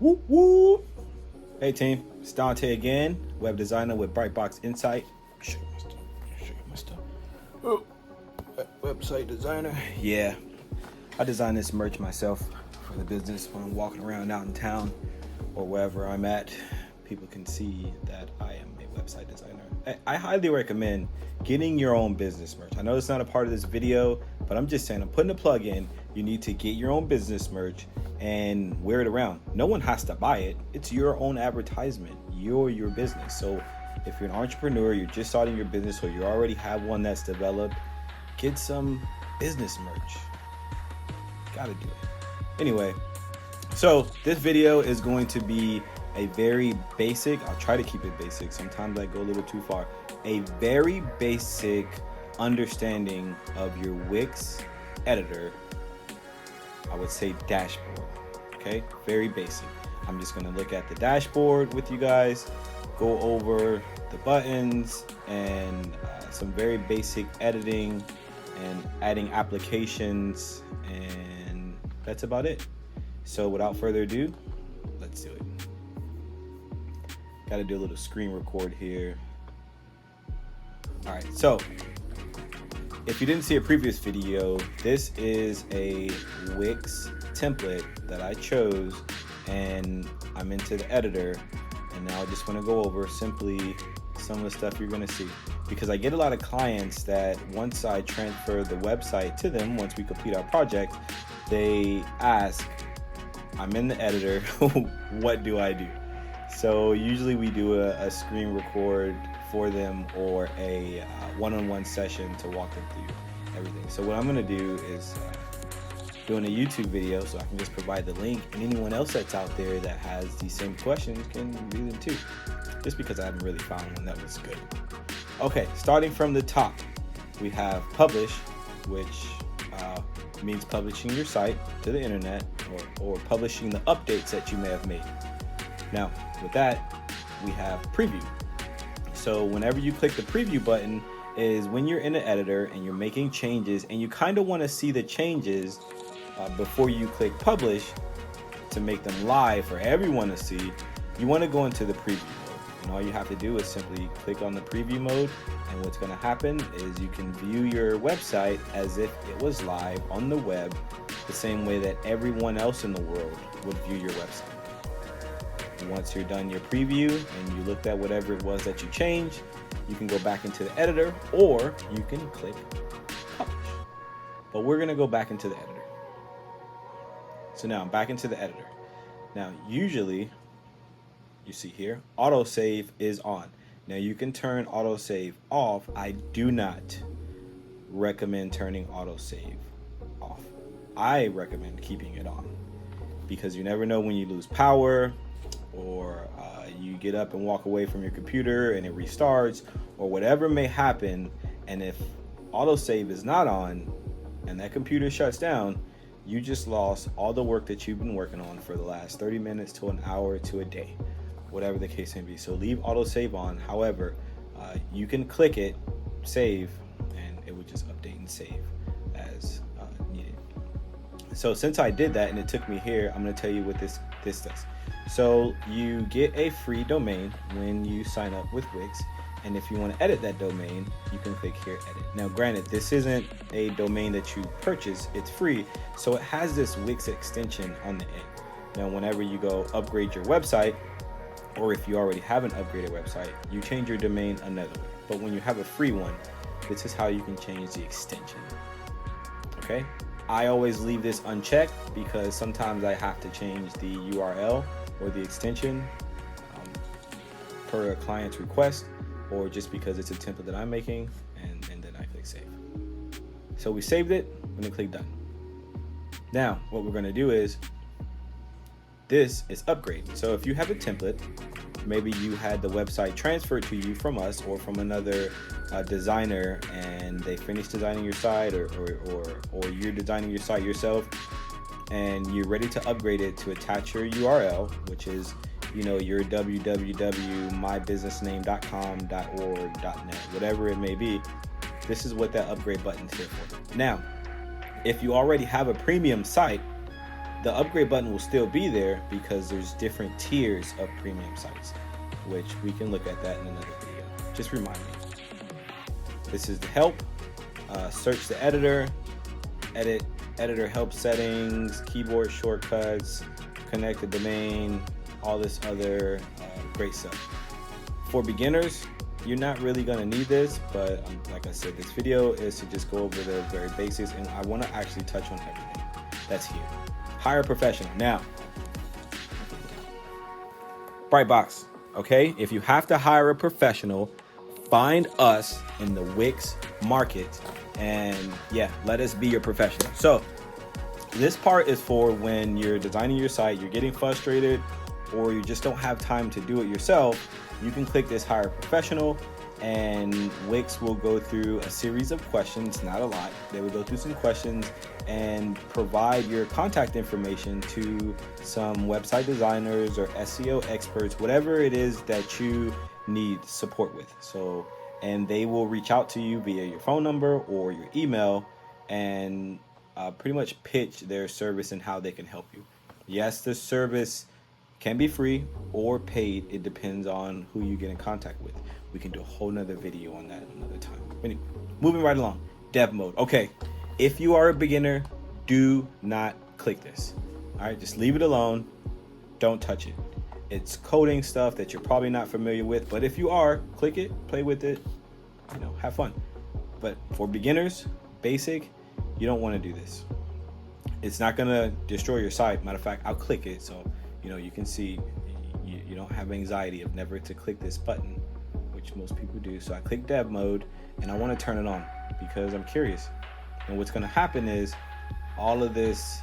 Woo woo. Hey team, it's Dante again, web designer with Brightbox Insight. Show you my stuff. Oh, website designer. Yeah, I designed this merch myself for the business. When I'm walking around out in town or wherever I'm at, people can see that I am a website designer. I highly recommend getting your own business merch. I know it's not a part of this video, but I'm just saying, I'm putting a plug in. You need to get your own business merch and wear it around. No one has to buy it. It's your own advertisement. You're your business. So if you're an entrepreneur, you're just starting your business, or you already have one that's developed, get some business merch. Gotta do it. Anyway, so this video is going to be a very basic, I'll try to keep it basic. Sometimes I go a little too far. A very basic understanding of your Wix editor, I would say dashboard. Okay, very basic. I'm just going to look at the dashboard with you guys, go over the buttons and some very basic editing and adding applications, and that's about it. So without further ado, let's do it. Got to do a little screen record here. All right, so if you didn't see a previous video, this is a Wix template that I chose, and I'm into the editor, and now I just want to go over simply some of the stuff you're going to see, because I get a lot of clients that once I transfer the website to them, once we complete our project, they ask, I'm in the editor, what do I do? So usually we do a screen record for them, or a one-on-one session to walk them through everything. So what I'm going to do is doing a YouTube video, so I can just provide the link, and anyone else that's out there that has these same questions can do them too, just because I haven't really found one that was good. Okay, starting from the top, we have publish, which means publishing your site to the internet, or publishing the updates that you may have made. Now, with that, we have preview. So whenever you click the preview button is when you're in the editor and you're making changes, and you kind of want to see the changes before you click publish to make them live for everyone to see. You want to go into the preview mode, and all you have to do is simply click on the preview mode, and what's going to happen is you can view your website as if it was live on the web, the same way that everyone else in the world would view your website. Once you're done your preview and you looked at whatever it was that you changed, you can go back into the editor, or you can click publish. But we're going to go back into the editor. So now I'm back into the editor. Now usually you see here autosave is on. Now you can turn autosave off. I do not recommend turning autosave off. I recommend keeping it on, because you never know when you lose power, or you get up and walk away from your computer and it restarts, or whatever may happen. And if autosave is not on and that computer shuts down, you just lost all the work that you've been working on for the last 30 minutes to an hour to a day, whatever the case may be. So leave autosave on. However, you can click it, save, and it would just update and save as needed. So since I did that and it took me here, I'm going to tell you what this does. So you get a free domain when you sign up with Wix, and if you want to edit that domain, you can click here, edit. Now granted, this isn't a domain that you purchase, it's free, so it has this Wix extension on the end. Now whenever you go upgrade your website, or if you already have an upgraded website, you change your domain another way. But when you have a free one, this is how you can change the extension. Okay, I always leave this unchecked because sometimes I have to change the URL or the extension per a client's request, or just because it's a template that I'm making, and then I click save. So we saved it, I'm gonna click done. Now what we're gonna do is, this is upgrade. So if you have a template, maybe you had the website transferred to you from us or from another designer, and they finished designing your site, or you're designing your site yourself, and you're ready to upgrade it to attach your URL, which is, your www.mybusinessname.com.org.net, whatever it may be. This is what that upgrade button is here for. Now, if you already have a premium site, The upgrade button will still be there because there's different tiers of premium sites, which we can look at that in another video. Just remind me. This is the help. Search the editor, editor help settings, keyboard shortcuts, connect the domain, all this other great stuff. For beginners, you're not really going to need this, but like I said, this video is to just go over the very basics, and I want to actually touch on everything that's here. Hire a professional. Now, Brightbox, okay? If you have to hire a professional, find us in the Wix market, and yeah, let us be your professional. So this part is for when you're designing your site, you're getting frustrated, or you just don't have time to do it yourself. You can click this hire professional, and Wix will go through a series of questions, not a lot. They will go through some questions and provide your contact information to some website designers or SEO experts, whatever it is that you need support with. So, and they will reach out to you via your phone number or your email and pretty much pitch their service and how they can help you. Yes, the service can be free or paid. It depends on who you get in contact with. We can do a whole nother video on that another time. Anyway, moving right along. Dev mode. Okay, if you are a beginner, do not click this. All right, just leave it alone. Don't touch it. It's coding stuff that you're probably not familiar with, but if you are, click it, play with it, have fun. But for beginners, basic, you don't want to do this. It's not gonna destroy your site. Matter of fact, I'll click it so you can see you don't have anxiety of never to click this button, which most people do. So I click dev mode, and I want to turn it on because I'm curious. And what's going to happen is all of this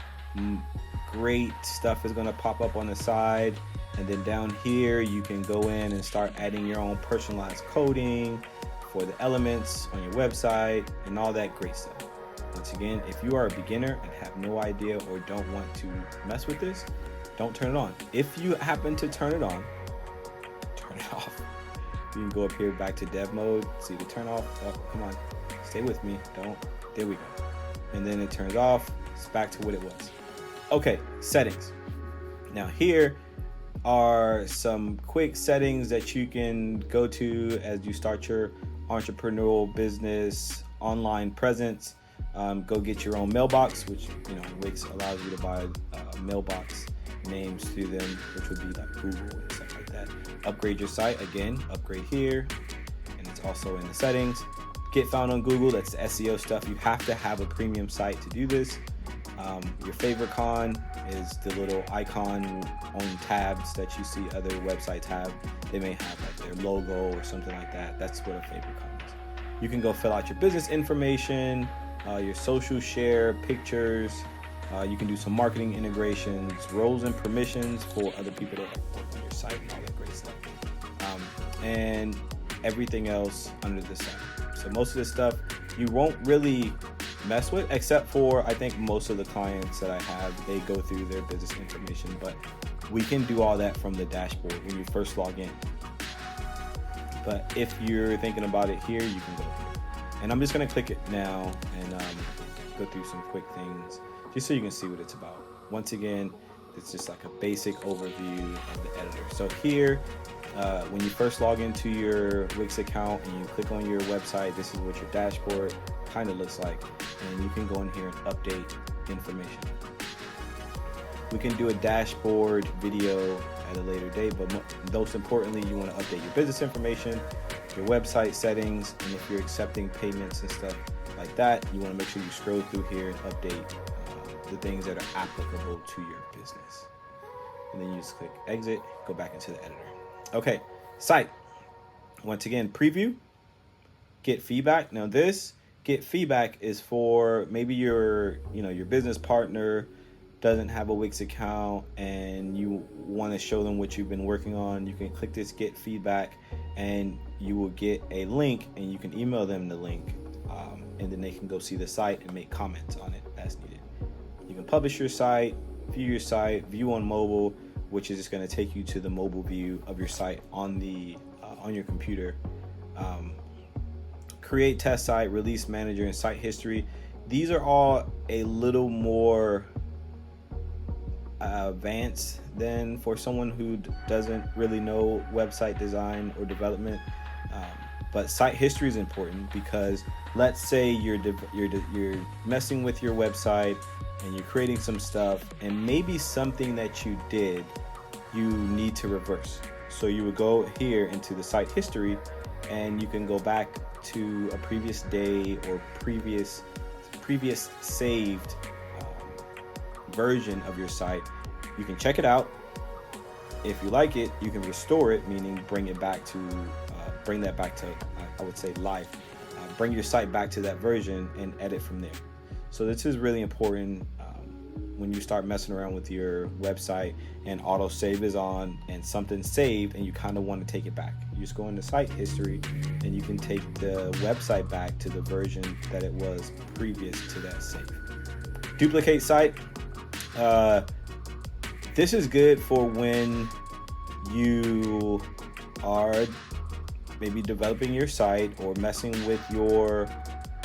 great stuff is going to pop up on the side, and then down here you can go in and start adding your own personalized coding for the elements on your website and all that great stuff. Once again, if you are a beginner and have no idea or don't want to mess with this, don't turn it on. If you happen to turn it on, turn it off. You can go up here back to dev mode, see the turn off. Oh, come on, stay with me. There we go. And then it turns off. It's back to what it was. Okay, settings. Now here are some quick settings that you can go to as you start your entrepreneurial business, online presence. Go get your own mailbox, which Wix allows you to buy mailbox names through them, which would be like Google and stuff like that. Upgrade your site, again, upgrade here, and it's also in the settings. Get found on Google, that's the SEO stuff. You have to have a premium site to do this. Your favorite con is the little icon on tabs that you see other websites have. They may have like their logo or something like that. That's what a favorite con is. You can go fill out your business information, your social share, pictures. You can do some marketing integrations, roles and permissions for other people that work on your site and all that great stuff. And everything else under the sun. So most of this stuff you won't really mess with, except for I think most of the clients that I have, they go through their business information, but we can do all that from the dashboard when you first log in. But if you're thinking about it here, you can go here. And I'm just gonna click it now and go through some quick things just so you can see what it's about. Once again, it's just like a basic overview of the editor. So here, when you first log into your Wix account and you click on your website, this is what your dashboard kind of looks like. And you can go in here and update information. We can do a dashboard video at a later date, but most importantly, you want to update your business information, your website settings, and if you're accepting payments and stuff like that, you want to make sure you scroll through here and update the things that are applicable to your business. And then you just click exit, go back into the editor. Okay, site. Once again, preview, get feedback. Now this get feedback is for maybe your business partner doesn't have a Wix account and you want to show them what you've been working on. You can click this get feedback and you will get a link and you can email them the link, and then they can go see the site and make comments on it as needed. You can publish your site, view your site, view on mobile, which is just going to take you to the mobile view of your site on the on your computer. Create test site, release manager, and site history. These are all a little more advanced than for someone who doesn't really know website design or development. But site history is important because let's say you're messing with your website and you're creating some stuff, and maybe something that you did you need to reverse. So you would go here into the site history, and you can go back to a previous day or previous saved version of your site. You can check it out. If you like it, you can restore it, meaning bring that back to I would say life. Bring your site back to that version and edit from there. So this is really important when you start messing around with your website and auto save is on and something's saved and you kind of want to take it back. You just go into site history and you can take the website back to the version that it was previous to that save. Duplicate site. This is good for when you are maybe developing your site or messing with your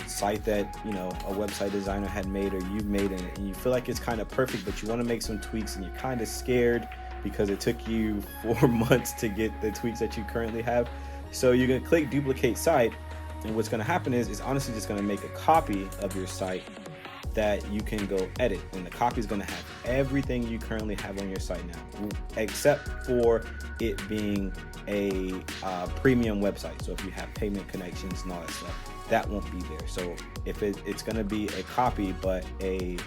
site that a website designer had made or you made it, and you feel like it's kind of perfect, but you want to make some tweaks and you're kind of scared because it took you 4 months to get the tweaks that you currently have. So you're going to click duplicate site, and what's going to happen is it's honestly just going to make a copy of your site that you can go edit, and the copy is going to have everything you currently have on your site now, except for it being a premium website. So if you have payment connections and all that stuff, that won't be there. So if it's going to be a copy, but a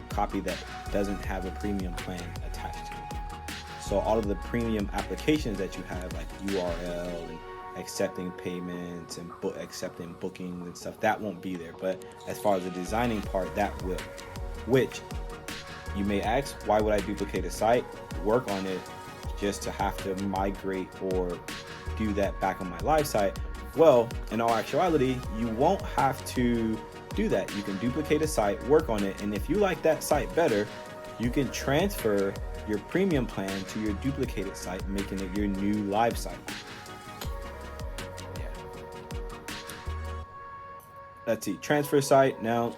copy that doesn't have a premium plan attached to it. So all of the premium applications that you have, like URL and accepting payments and accepting bookings and stuff, that won't be there. But as far as the designing part, that will. Which you may ask, why would I duplicate a site, work on it, just to have to migrate or do that back on my live site? Well, in all actuality, you won't have to do that. You can duplicate a site, work on it, and if you like that site better, you can transfer your premium plan to your duplicated site, making it your new live site. Let's see, transfer site. Now,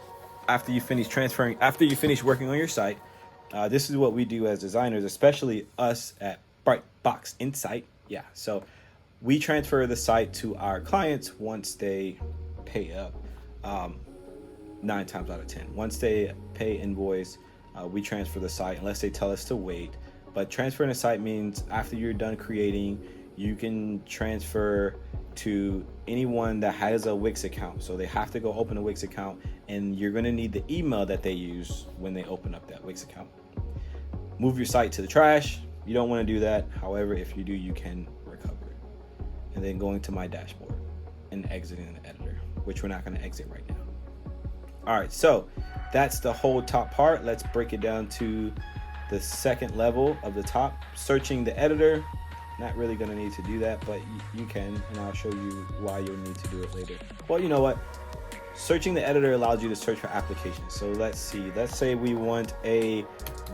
after you finish working on your site, this is what we do as designers, especially us at Brightbox Insight. Yeah, so we transfer the site to our clients once they pay up. 9 times out of 10, once they pay invoice, we transfer the site unless they tell us to wait. But transferring a site means after you're done creating, you can transfer to anyone that has a Wix account. So they have to go open a Wix account, and you're going to need the email that they use when they open up that Wix account. Move your site to the trash. You don't want to do that. However, if you do, you can recover it. And then going to my dashboard and exiting the editor, which we're not going to exit right now. All right, so that's the whole top part. Let's break it down to the second level of the top, searching the editor. Not really going to need to do that, but you can, and I'll show you why you'll need to do it later. Well, you know what? Searching the editor allows you to search for applications. So let's see. Let's say we want a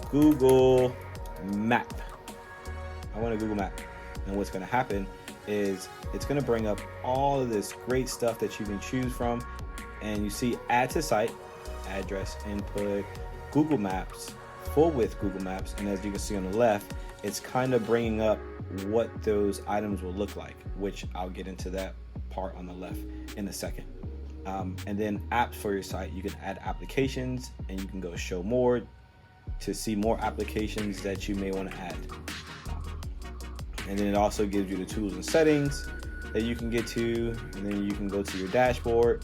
Google map. I want a Google map. And what's going to happen is it's going to bring up all of this great stuff that you can choose from. And you see add to site, address, input, Google Maps, full width Google Maps. And as you can see on the left, it's kind of bringing up what those items will look like, which I'll get into that part on the left in a second. And then apps for your site, you can add applications, and you can go show more to see more applications that you may want to add. And then it also gives you the tools and settings that you can get to, and then you can go to your dashboard,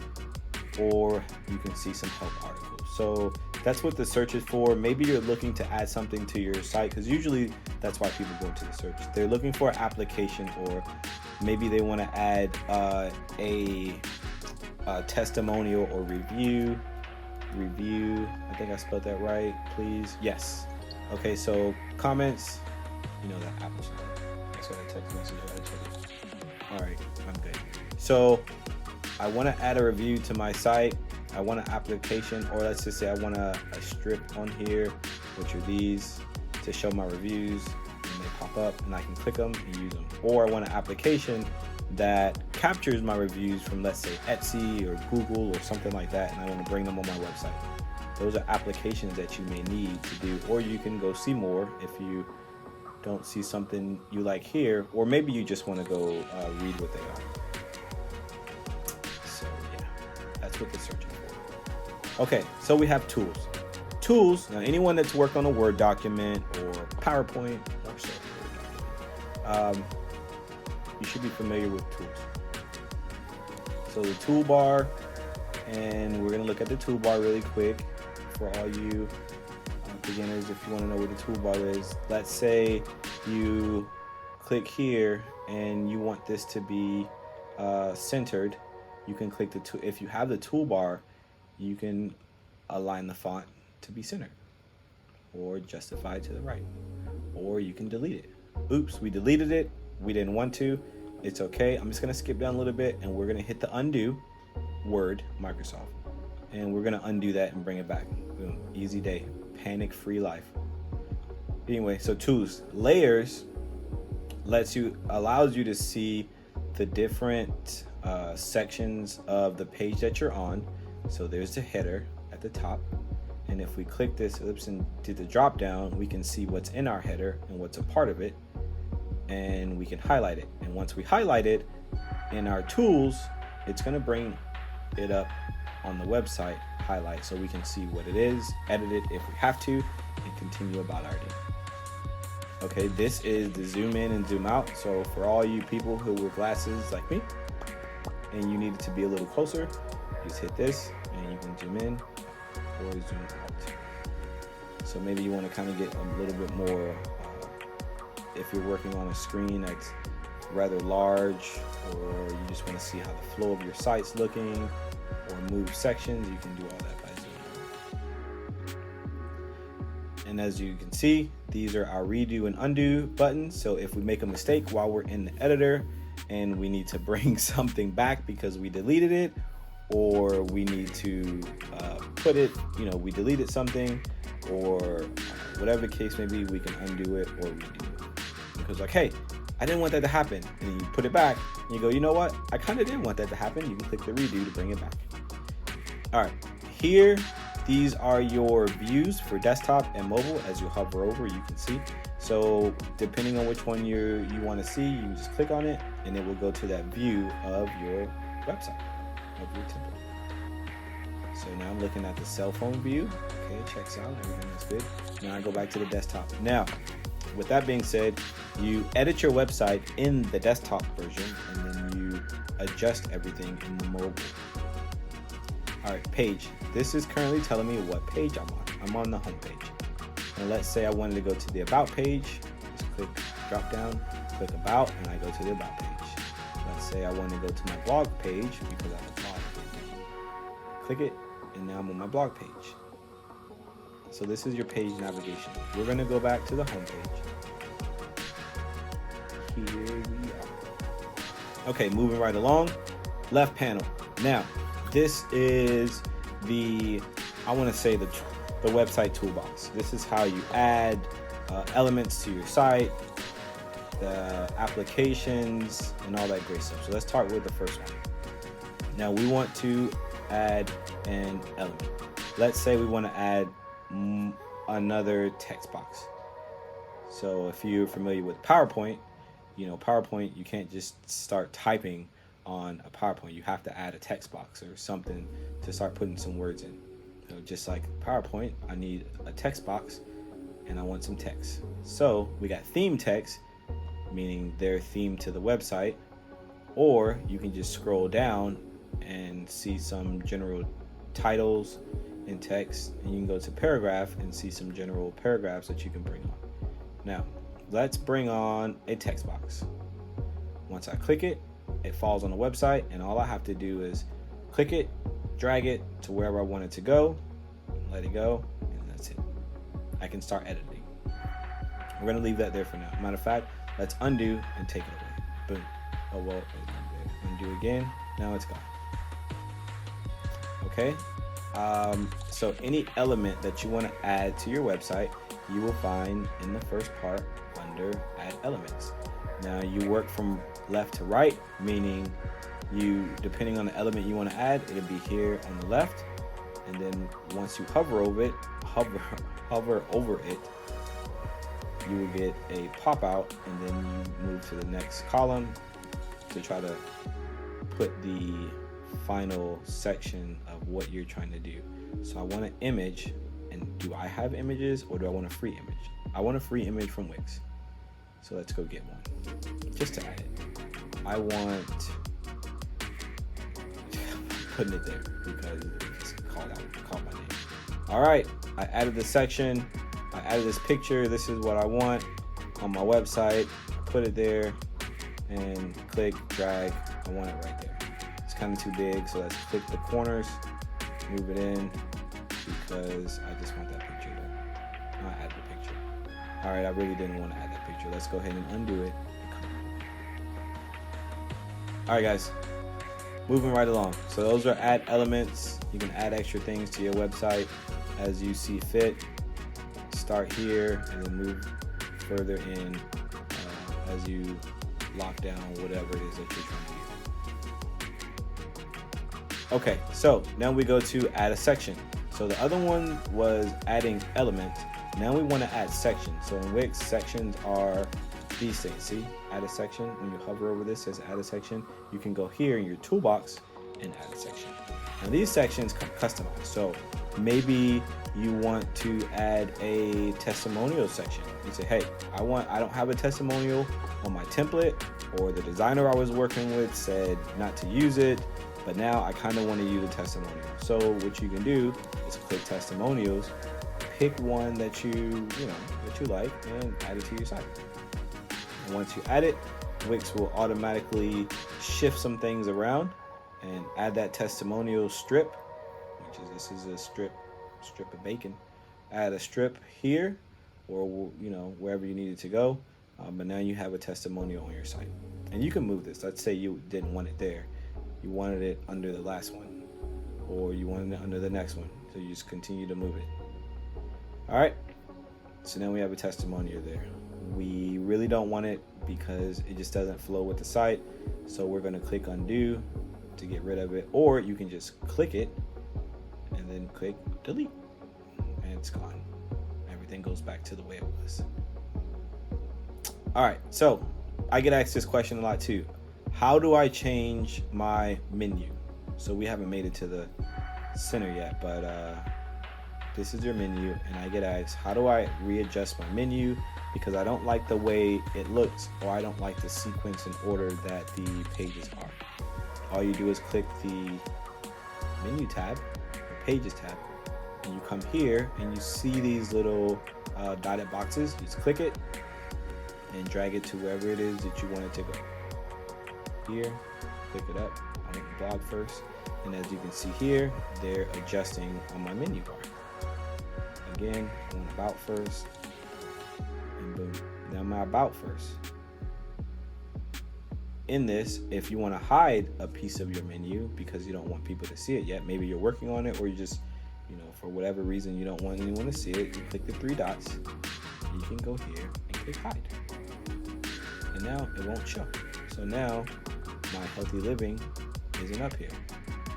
or you can see some help articles. So that's what the search is for. Maybe you're looking to add something to your site, because usually that's why people go to the search. They're looking for an application, or maybe they want to add a testimonial or review. I think I spelled that right, please. Yes. Okay, so comments, you know that Apple stuff. That's what I text message I told you. All right, I'm good. So I want to add a review to my site. I want an application, or let's just say I want a strip on here, which are these, to show my reviews, and they pop up and I can click them and use them. Or I want an application that captures my reviews from, let's say, Etsy or Google or something like that, and I want to bring them on my website. those are applications that you may need to do, or you can go see more if you don't see something you like here, or maybe you just want to go read what they are. So yeah, that's what they're searching for. Okay, so we have tools. Tools, now anyone that's worked on a Word document or PowerPoint or so, you should be familiar with tools. So the toolbar, and we're gonna look at the toolbar really quick for all you beginners. If you want to know what the toolbar is, let's say you click here and you want this to be centered. You can click the if you have the toolbar, you can align the font to be centered, or justify to the right, or you can delete it. Oops, we deleted it. We didn't want to. It's okay. I'm just gonna skip down a little bit, and we're gonna hit the undo. Word, Microsoft, and we're gonna undo that and bring it back. Boom, easy day, panic-free life. Anyway, so tools, layers allows you to see the different sections of the page that you're on. So there's the header at the top, and if we click this and do the drop down, we can see what's in our header and what's a part of it, and we can highlight it. And once we highlight it in our tools, it's gonna bring it up on the website highlight, so we can see what it is, edit it if we have to, and continue about our day. Okay, this is the zoom in and zoom out. So for all you people who wear glasses like me and you need it to be a little closer, just hit this and you can zoom in or zoom out. So maybe you want to kind of get a little bit more, if you're working on a screen that's rather large, or you just want to see how the flow of your site's looking, or move sections, you can do all that by zooming. And as you can see, these are our redo and undo buttons. So if we make a mistake while we're in the editor and we need to bring something back because we deleted it, or we need to put it, we deleted something, or whatever the case may be, we can undo it or redo it. Because like, hey, I didn't want that to happen. And then you put it back and you go, you know what? I kind of did want that to happen. You can click the redo to bring it back. All right, here, these are your views for desktop and mobile. As you hover over, you can see. So depending on which one you want to see, you just click on it and it will go to that view of your website, of your template. So now I'm looking at the cell phone view. Okay, it checks out, everything is good. Now I go back to the desktop. Now, with that being said, you edit your website in the desktop version and then you adjust everything in the mobile. All right, page. This is currently telling me what page I'm on. I'm on the home page. And let's say I wanted to go to the about page. Just click drop down, click about, and I go to the about page. Let's say I want to go to my blog page because I have a blog page. Click it, and now I'm on my blog page. So this is your page navigation. We're gonna go back to the home page. Here we are. Okay, moving right along. Left panel. Now, this is the website toolbox. This is how you add elements to your site, the applications, and all that great stuff. So let's start with the first one. Now we want to add an element. Let's say we want to add another text box. So if you're familiar with PowerPoint, PowerPoint, you can't just start typing on a PowerPoint. You have to add a text box or something to start putting some words in. So just like PowerPoint, I need a text box and I want some text. So we got theme text, meaning they're themed to the website, or you can just scroll down and see some general titles and text, and you can go to paragraph and see some general paragraphs that you can bring on. Now, let's bring on a text box. Once I click it, it falls on the website, and all I have to do is click it, drag it to wherever I want it to go, let it go, and that's it. I can start editing. We're gonna leave that there for now. Matter of fact, let's undo and take it away. Boom. Oh well, undo again. Now it's gone. Okay. So any element that you want to add to your website, you will find in the first part under Add Elements. Now you work from left to right, meaning depending on the element you want to add, it'll be here on the left, and then once you hover over it, you will get a pop out, and then you move to the next column to try to put the final section of what you're trying to do. So I want an image, and do I have images or do I want a free image? I want a free image from Wix. So let's go get one, just to add it. I want, putting it there because it's called my name. All right, I added the section. I added this picture. This is what I want on my website. Put it there and click, drag. I want it right there. It's kind of too big, so let's click the corners, move it in, because I just want that picture there. I'll add the picture. All right, I really didn't want to add that picture. Let's go ahead and undo it. All right, guys, moving right along. So those are add elements. You can add extra things to your website as you see fit. Start here and then move further in as you lock down whatever it is that you're trying to do. Okay, so now we go to add a section. So the other one was adding element. Now we want to add sections. So in Wix, sections are these things. See, add a section. When you hover over this, it says add a section. You can go here in your toolbox and add a section. Now these sections come customized. So maybe you want to add a testimonial section. You say, hey, I don't have a testimonial on my template, or the designer I was working with said not to use it, but now I kind of want to use a testimonial. So what you can do is click testimonials, pick one that you like, and add it to your site. And once you add it, Wix will automatically shift some things around and add that testimonial strip, which is, this is a strip of bacon. Add a strip here, or wherever you need it to go, but now you have a testimonial on your site. And you can move this. Let's say you didn't want it there, you wanted it under the last one, or you wanted it under the next one, so you just continue to move it. All right, so now we have a testimonial there. We really don't want it because it just doesn't flow with the site, so we're going to click undo to get rid of it, or you can just click it and then click delete, and it's gone. Everything goes back to the way it was. All right, so I get asked this question a lot too. How do I change my menu? So we haven't made it to the center yet, but this is your menu, and I get asked, how do I readjust my menu? Because I don't like the way it looks, or I don't like the sequence and order that the pages are. All you do is click the menu tab, the pages tab, and you come here and you see these little dotted boxes. You just click it and drag it to wherever it is that you want it to go. Here, click it up. I want the blog first, and as you can see here, they're adjusting on my menu bar. Again, I want about first, and boom, now my about first. In this, if you want to hide a piece of your menu because you don't want people to see it yet, maybe you're working on it, or you just, for whatever reason you don't want anyone to see it, you click the three dots, you can go here and click hide. And now it won't show. So now my healthy living isn't up here.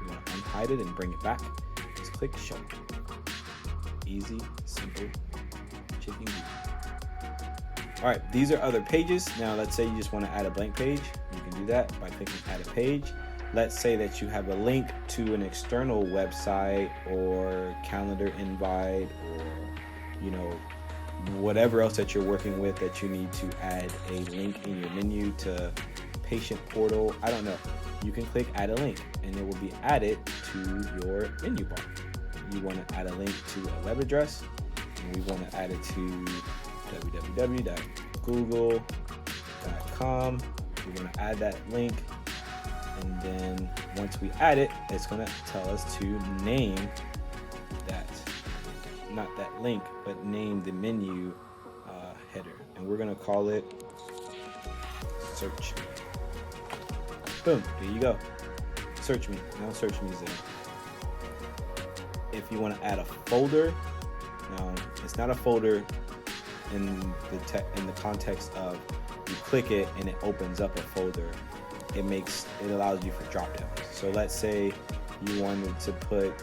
You want to unhide it and bring it back, just click show. Easy, simple, chicken easy. All right, these are other pages. Now let's say you just want to add a blank page. You can do that by clicking add a page. Let's say that you have a link to an external website or calendar invite, or whatever else that you're working with that you need to add a link in your menu to patient portal. I don't know. You can click add a link and it will be added to your menu bar. You want to add a link to a web address, and we want to add it to www.google.com. We want to add that link, and then once we add it, it's going to tell us to name that, not that link, but name the menu header, and we're going to call it search me. Boom, there you go. Search me. Now search me is there. If you want to add a folder, now it's not a folder in the context of you click it and it opens up a folder. It allows you for drop downs. So let's say you wanted to put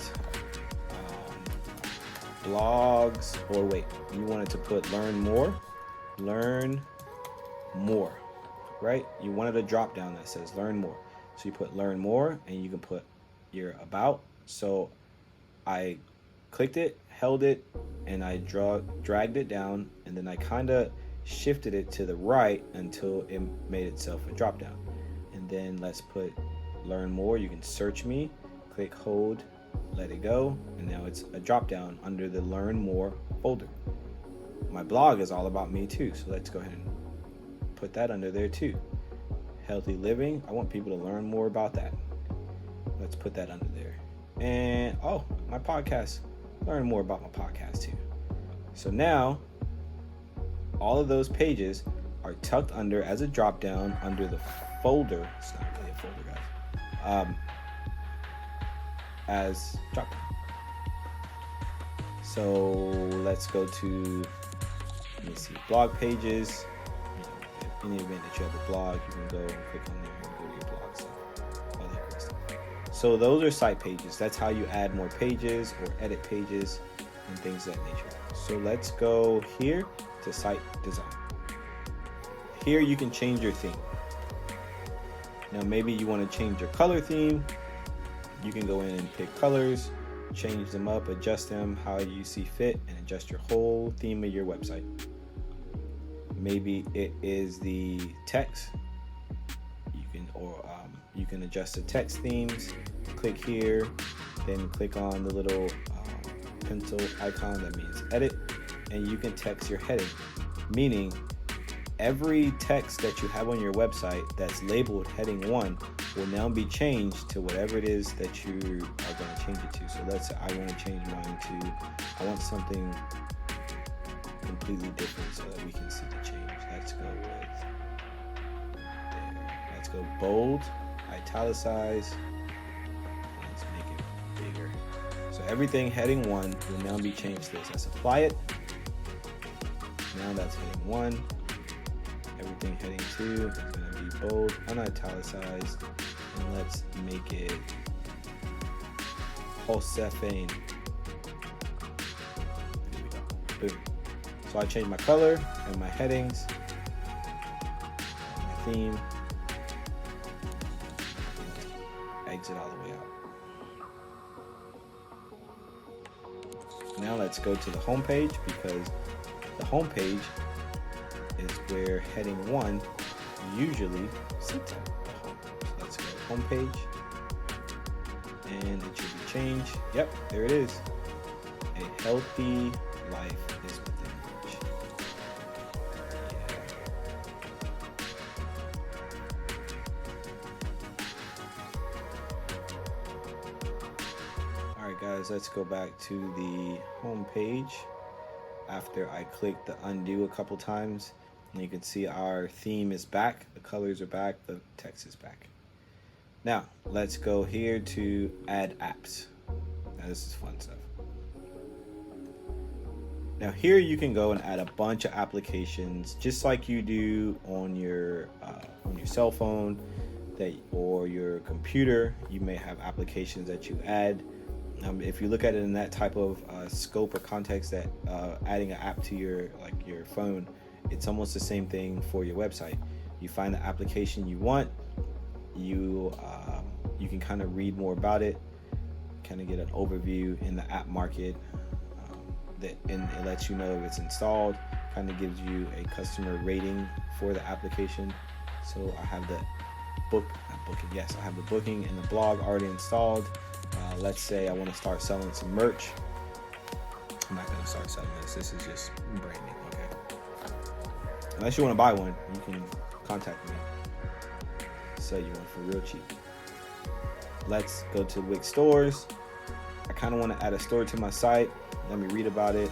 blogs, or wait, you wanted to put learn more, right? You wanted a drop down that says learn more. So you put learn more, and you can put your about. So I clicked it, held it, and I dragged it down, and then I kind of shifted it to the right until it made itself a drop down. And then let's put learn more. You can search me, click hold, let it go, and now it's a drop down under the learn more folder. My blog is all about me too, so let's go ahead and put that under there too. Healthy living, I want people to learn more about that. Let's put that under there. And my podcast, learn more about my podcast too. So now all of those pages are tucked under as a drop down under the folder. It's not really a folder, guys. As drop down. So let's go to, let me see, blog pages. In the event that you have a blog, you can go and click on there and go to your blog stuff, all that good stuff. So those are site pages. That's how you add more pages or edit pages and things of that nature. So let's go here to site design. Here you can change your theme. Now maybe you want to change your color theme. You can go in and pick colors, change them up, adjust them how you see fit, and adjust your whole theme of your website. Maybe it is the text. You can adjust the text themes. Click here, then click on the little pencil icon that means edit, and you can text your heading. Meaning, every text that you have on your website that's labeled heading 1 will now be changed to whatever it is that you are going to change it to. So let's say I want to change mine to, I want something completely different so that we can see the change. Let's go with there. Let's go bold, italicize. Let's make it bigger. So everything heading 1 will now be changed to this. Let's apply it. Now that's heading 1. Everything heading 2 is going to be bold, unitalicized, and let's make it Josephine. There we go. Boom. So I changed my color and my headings, my theme. Exit all the way out. Now let's go to the home page, because the home page is where heading 1 usually sits at. So let's go to home page, and it should be changed. Yep, there it is. A healthy life is within reach. Yeah. Alright guys, let's go back to the home page. After I click the undo a couple times, and you can see our theme is back, the colors are back, the text is back. Now, let's go here to add apps. Now, this is fun stuff. Now, here you can go and add a bunch of applications, just like you do on your cell phone or your computer. You may have applications that you add. If you look at it in that type of scope or context, that adding an app to your phone, it's almost the same thing for your website. You find the application you want, you can kind of read more about it, kind of get an overview in the app market, and it lets you know if it's installed, kind of gives you a customer rating for the application. So I have the I have the booking and the blog already installed. Let's say I want to start selling some merch. I'm not going to start selling this. This is just branding, okay? Unless you want to buy one, you can contact me. Sell you one for real cheap. Let's go to Wix stores. I kind of want to add a store to my site. Let me read about it.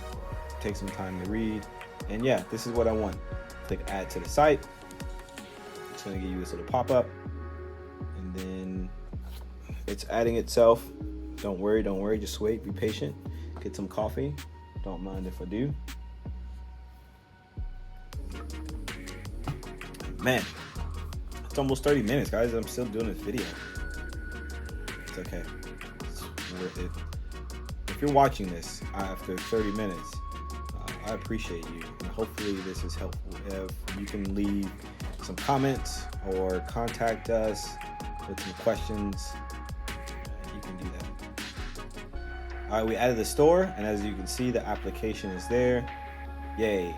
Take some time to read. And yeah, this is what I want. Click add to the site. It's going to give you this little pop-up. And then it's adding itself. Don't worry, just wait, be patient. Get some coffee. Don't mind if I do. Man, it's almost 30 minutes, guys. I'm still doing this video. It's okay. It's worth it. if you're watching this after 30 minutes, I appreciate you. And hopefully this is helpful. If you can leave some comments or contact us with some questions, you can do that. All right, we added the store, and as you can see, the application is there. Yay.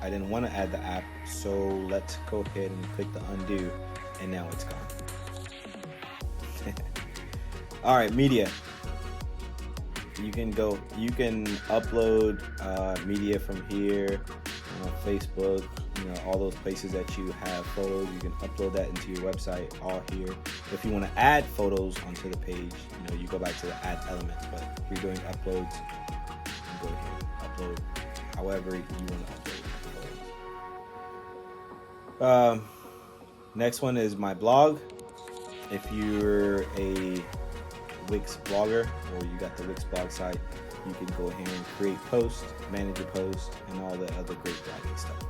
I didn't want to add the app, so let's go ahead and click the undo, and now it's gone. All right, media. You can upload media from here, Facebook, all those places that you have photos. You can upload that into your website, all here. If you want to add photos onto the page, you go back to the add elements. But if you're doing uploads, you go here, upload however you want to upload photos. Next one is my blog. If you're a Wix blogger or you got the Wix blog site, you can go ahead and create posts, manage your posts, and all the other great blogging stuff.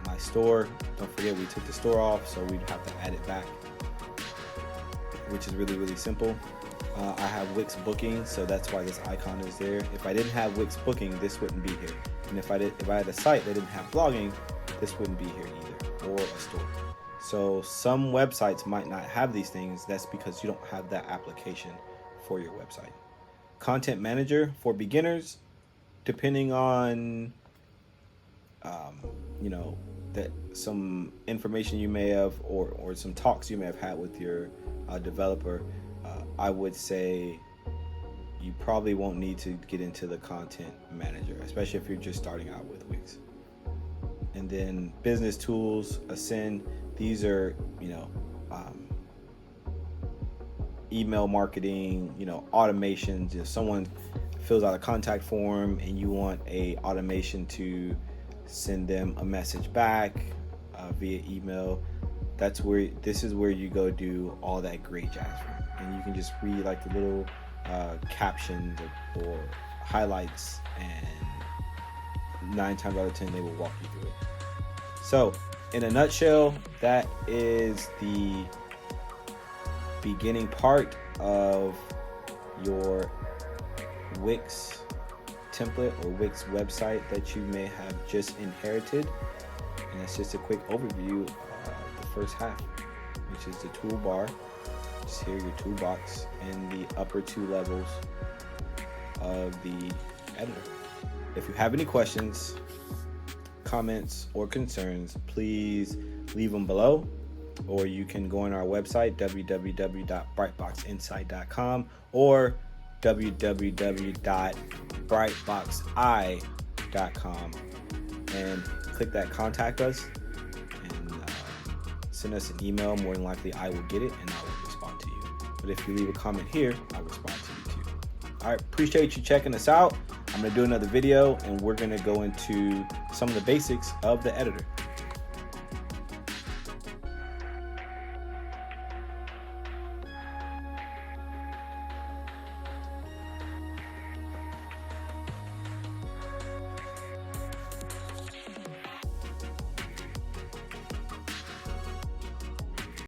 My store, don't forget we took the store off, so we'd have to add it back, which is really, really simple. I have Wix booking, so that's why this icon is there. If I didn't have Wix booking, this wouldn't be here. And if I had a site that didn't have blogging, this wouldn't be here either, or a store. So some websites might not have these things. That's because you don't have that application for your website. Content manager for beginners, depending on that some information you may have or some talks you may have had with your developer, I would say you probably won't need to get into the content manager, especially if you're just starting out with Wix. And then business tools, Ascend. These are, email marketing, automations. If someone fills out a contact form and you want a automation to send them a message back via email, this is where you go do all that great jazz from. And you can just read like the little captions or highlights, and 9 times out of 10 they will walk you through it. So in a nutshell, that is the beginning part of your Wix template or Wix website that you may have just inherited. And that's just a quick overview of the first half, which is the toolbar. Just here, your toolbox, and the upper 2 levels of the editor. If you have any questions, comments, or concerns, please leave them below, or you can go on our website www.brightboxinsight.com or www.brightboxi.com and click that contact us and send us an email. More than likely I will get it and I will respond to you. But if you leave a comment here, I'll respond to you too. All right, appreciate you checking us out. I'm going to do another video and we're going to go into some of the basics of the editor.